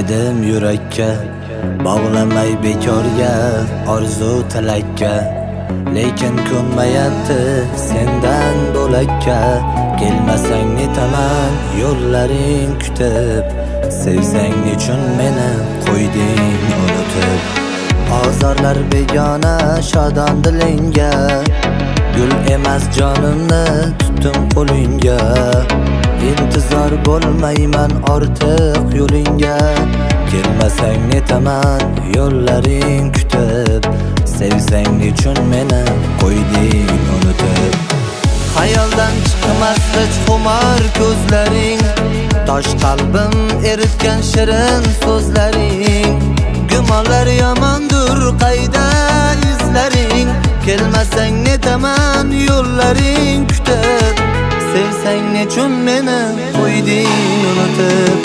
edim yurakka, bog'lamay bekorga orzu tilakka. Lekin ko'nmayapti sendan bo'lakka. Kelmasang netaman yo'llaring kutib, sevsang nechun meni qo'yding unutib. Ozorlar begona shodon dilingga, gul emas jonimni tutdim qo'lingga. İntizor bo'lmayman ortiq yo'lingga. Kelmasang netaman yo'llaring kutib, sevsang nechun meni qo'yding unutib. Xayoldan chiqmas hech xumor ko'zlaring, tosh qalbim eritgan shirin so'zlaring. Gumonlar yomondur qayda izlaring, kelmasang netaman yo'llaring kutib, sevsang nechun meni qo'yding unutib.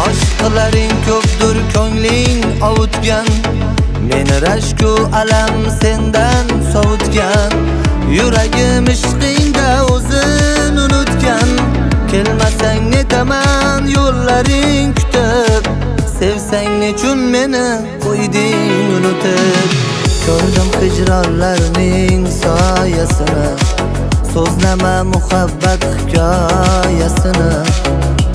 Aşkların ko'pdir ko'ngling ovutgan, meni rashku alam sendan sovutgan. Yuragim ishqingda o'zin unutgan. Kelmasang netaman yo'llaring kutib, sevsang nechun meni qo'yding unutib. Ko'rdim hijronlarning soyasini, so'zlama muhabbat hikoyasini.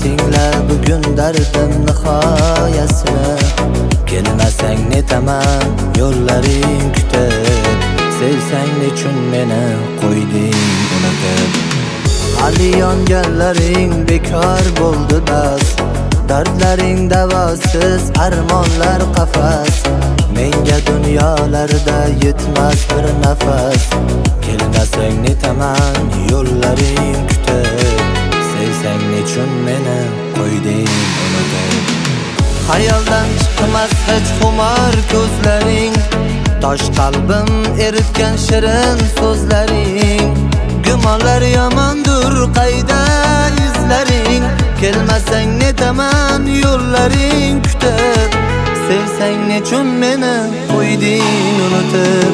Tingla bugun dardim nihoyasini. Kelmasang netaman yo'llaring kutib, sevsang nechun meni qo'yding unutib. Hali yonganlaring bekor bo'ldi bas, dardlaring davosiz armonlar qafas. Menga dunyolarda yetmas bir nafas. Kelmasang netaman yo'llaring kutib, sevsang nechun meni qo'yding unutib. Xayoldan chiqmas hech xumor ko'zlaring, tosh qalbim eritgan shirin so'zlaring. Gumonlar yomondur qayda izlaring, kelmasang netaman yo'llaring kutib, sevsang nechun meni qo'yding unutib.